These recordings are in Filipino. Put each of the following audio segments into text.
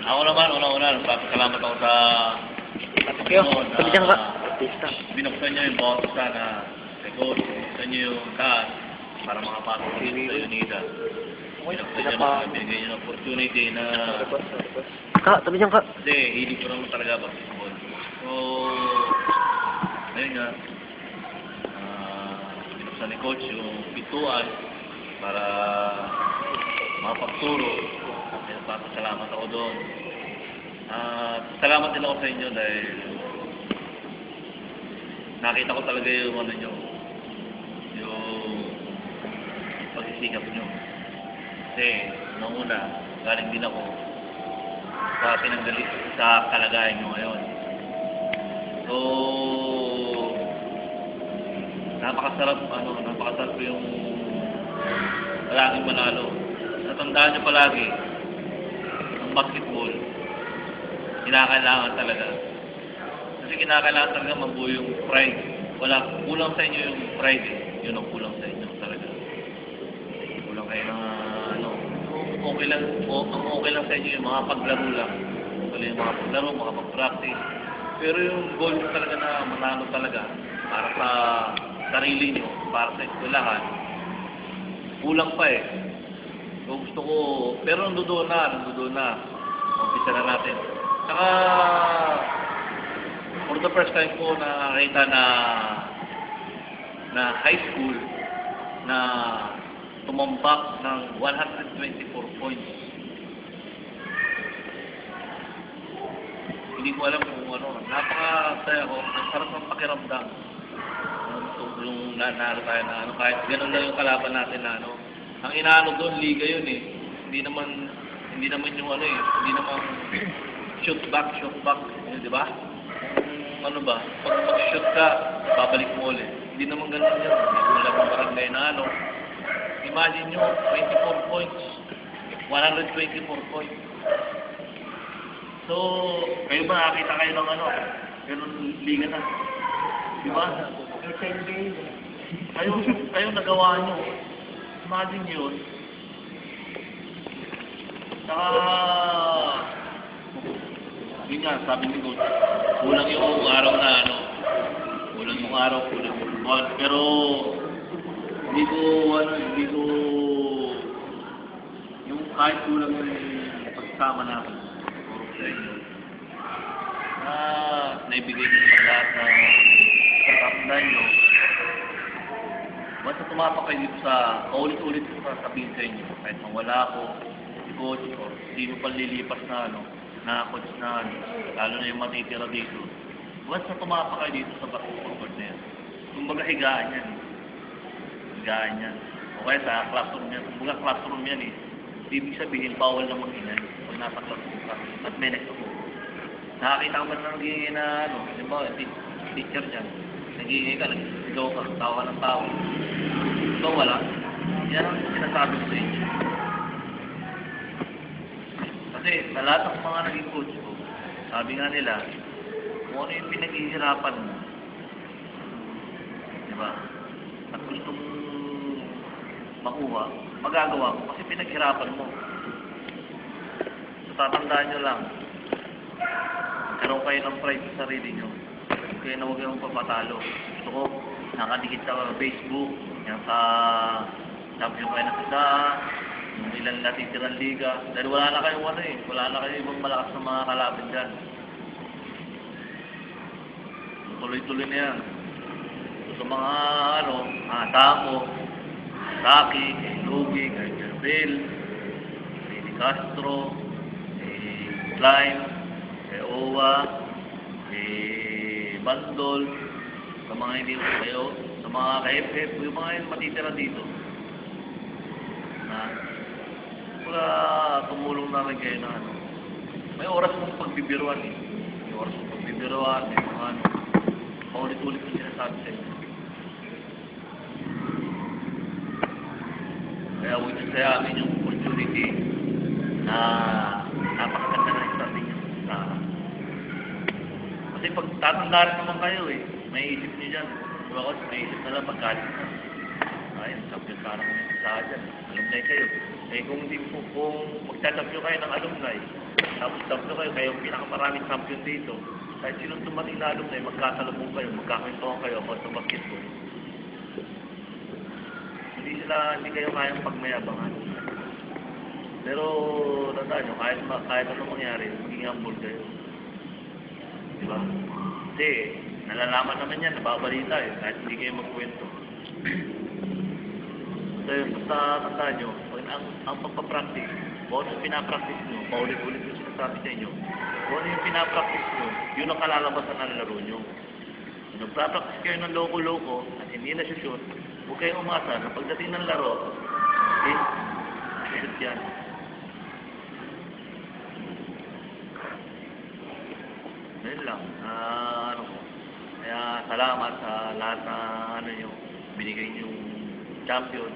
Ako naman, una-una, nagpapasalamat ako sa Sabi dyan ka. binuksan niyo yung bawat isa na record, binuksan niyo yung taas para makapasok dito sa UNIDA. Binuksan niyo na, binigay niyo ng opportunity na Sabi dyan ka. hindi, hindi ko naman talaga basketball. So, ayun nga, binuksan ni Coach yung pintuan para makapagturo. Kaya nagpapasalamat ako doon. Salamat din ako sa inyo dahil nakita ko talaga yung ano nyo, yung pagsisikap nyo. Kasi, noong una, galing din ako sa pinanggalit sa kalagayan nyo ngayon. So, napakasarap yung palaging manalo. Natandaan nyo palagi, ang basketball, kinakailangan talaga. Kasi kinakailangan talaga mabuo yung pride. Kulang sa inyo yung pride eh. Yun ang kulang sa inyo talaga. Kulang kayo ng okay lang sa inyo yung mga paglaro lang. Wala yung mga paglaro, mga pag-practice. Pero yung goal nyo talaga na manalo talaga para sa sarili nyo, para sa eskwelahan, kulang pa eh. So gusto ko, pero nandoon na. Umpisa na natin. Saka, for the first time ko nakakita na high school na tumambak ng 124 points. Hindi ko alam kung napakasaya ko. Ang sarap ng pakiramdam. Yung nanalo tayo na kahit ganun lang yung kalaban natin na ang inaano doon, liga yun eh. Hindi naman yung hindi naman shoot back, di ba? Pag mag-shoot ka, babalik mo ulit. Hindi naman ganun yun. Hindi lang ang barangay na Imagine nyo, 24 points. 124 points. So, kayo ba nakakita kayo ng ganun liga na? Di ba? Kayo nagawa nyo. Imagine yun. Saka, yun nga, sabi ni Coach, kulang yung araw na kulang yung araw, kulang yung buwan. Pero, hindi ko, yung kahit kulang yung pagsama namin, puro sa inyo, naibigay nyo sa lahat na katamdan nyo. Basta tumapak kayo dito sa, paulit-ulit ko sasabihin sa inyo, kahit nang wala ako, si Coach, o hindi mo panlilipas na coach na lalo na yung matitira dito. Basta tumapak kayo dito sa basketball court na yan. Kumbaga higaan yan. O kaya sa classroom yan. Kumbaga classroom yan eh. Ibig sabihin, bawal na mag-ingay pag nasa classroom ka. At may next ako. Nakakita ko ba na nag-iingay na halimbawa, teacher niyan. Nag-iingay ka, nag-sigaw ka, tawa ka ng tawa. So wala. Yan ang sinasabi ko sa inyo. Kasi sa lahat ng mga naging coach ko, sabi nga nila, kung ano yung pinaghihirapan mo, di ba? At gusto mong makuha, magagawa mo kasi pinaghirapan mo. So tatandaan nyo lang, magkaroon kayo ng pride sa sarili nyo. Kaya na huwag kayong papatalo. Gusto ko, nakadikit sa Facebook, yan sa champion kayo na isa, yung ilan natitirang liga. Dahil wala na kayong wala na kayong ibang malakas na mga kalaban dyan. Tuloy-tuloy na yan. So, sa mga Tamo, Saki, kay Lugi, kay Gervil, kay Castro, kay Klein, kay Owa, kay Bandol, sa mga hindi ko kayo, sa mga KFF, yung mga yung matitira dito. Wala tumulong namin kayo na may oras mong pagbibiruan eh. May oras mong pagbibiruan, may mga paulit-ulit yung sinasabi sa inyo. Kaya huwag nyo sa amin yung opportunity na napakaganda na start ninyo. Kasi pag tatandaan naman kayo may isip nyo dyan. Diba ko, may isip na lang pagkalit na. Ayun, champion parang isa dyan, alumni kayo. Eh kung hindi po, kung magtatampiyo kayo ng alumni, tapos tampiyo kayo, kayo ang pinakamaraming champion dito, kahit sinong dumating na alumni, magkasalubong kayo, magkakwentuhan kayo about sa basketball. Hindi kayo kayang pagmayabangan. Pero, tandaan nyo, kahit ano mangyari, maging humble kayo. Di ba? Kasi, nalalaman naman yan, nababalita eh, kahit hindi kayo magkwento. So, basta tandaan nyo, ang pagpapractice, kung ano yung pinapractice nyo, paulit-ulit yung sinasabi sa inyo, kung ano yung pinapractice nyo, yun ang kalalabasan ng laro nyo. Kung nagpapractice kayo ng loko-loko at hindi na shoot, huwag kayong umasa na pagdating ng laro, shoot yan. Ganun lang. Kaya salamat sa lahat na binigay niyong champion.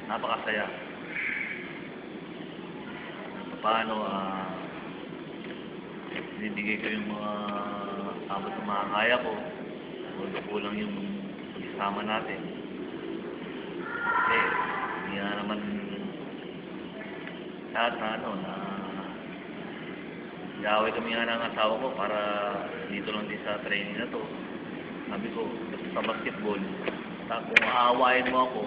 Napakasaya. Paano binibigay ko yung mga abot ng mga kaya ko. Kulang yung pag-isama natin. Kasi hindi na naman lahat na gawin kami nga ng asawa ko para dito lang din sa training na to. Sabi ko, sa basketball, kung aawain mo ako,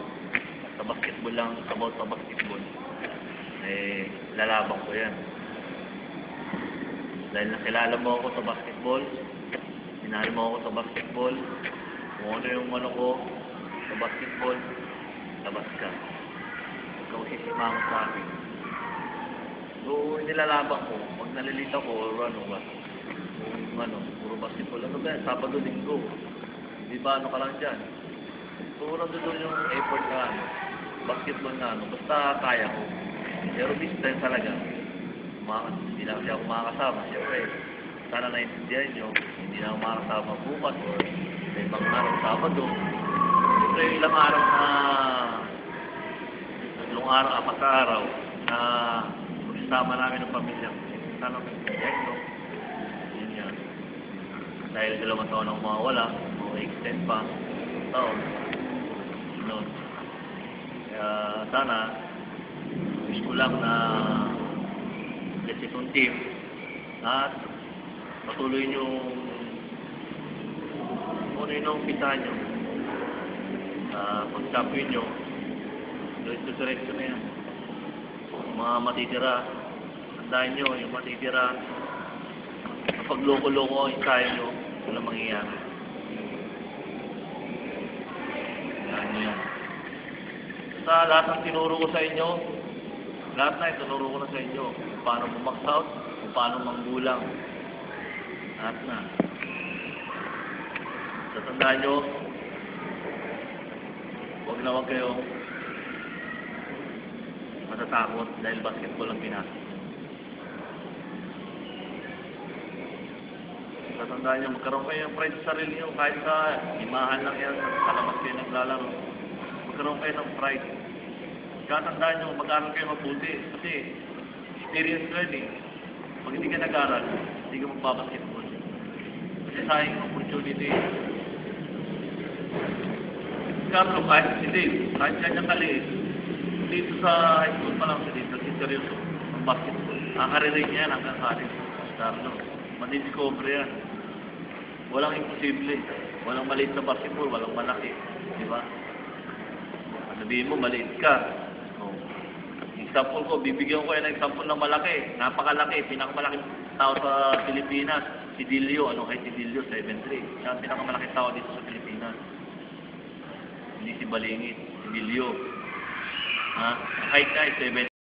sa basketball lang, about sa basketball, eh, lalabang ko yan. Dahil nakilala mo ako sa basketball, sinali mo ako sa basketball, kung ano yung ko sa basketball, labas ka. Huwag ka masisimangot sa akin. So, nilalabang ko, pag nalilita ko, or ano ba, puro basketball, ano ba yan, Sabado, Linggo, di ba, ano ka lang dyan. So, nandun yung effort na, basketball na, basta kaya ko. Pero this time talaga, hindi na kasi ako makakasama. Siyempre, sana naintindihan nyo, hindi na ako makakasama bukas, or sa ibang araw, Sabado. Siyempre, ilang araw apat na araw, na sama namin ng pamilya. Sana maintindihan nyo. Yun yan. Dahil 2 taon ang mawawala, o extend pa, taon. Noon. Kaya sana, wish ko lang na let's say itong team at patuloy nyo kung ano yung umpisahan nyo. Pag-champion nyo, diretso na yan. Mga matitira, tandaan nyo, yung matitira, kapag loko-loko ang isayo nyo, wala mangyayari. Tandaan nyo yan. Sa lahat ng tinuro ko sa inyo, lahat na itinuro ko na sa inyo, kung paano bumax out, kung paano manggulang. Lahat na. So, tandaan nyo, huwag kayo matatakot dahil basketball ang pinasok. Tatandaan nyo, magkaroon kayo ng pride sa sarili nyo, kahit sa imahan lang yan, kalamas kayo naglalaro. Magkaroon kayo ng pride. Tatandaan nyo, mag-aral kayo mabuti. Kasi, experience ko yun eh. Pag hindi ka nag-aral, hindi ka magbabasketball. Kasi sayang yung opportunity. Carlo, kahit si Dave, kahit kanyang kaliit, dito sa high school pa lang siya dito, nag-seryoso ng basketball. Ang karirin niya yan hanggang college. Carlo, madidiscover yan. Walang imposible. Walang maliit na basketball, walang malaki. Di ba? Sabihin mo, maliit ka. Oh. Example ko, bibigyan ko ng example ng malaki. Napakalaki, pinakamalaking tao sa Pilipinas. Si Dilio, height si Dilio? 7'3". Siya ang pinakamalaking tao dito sa Pilipinas. Hindi si Balingit, si Dilio. Height niya ay 7'3".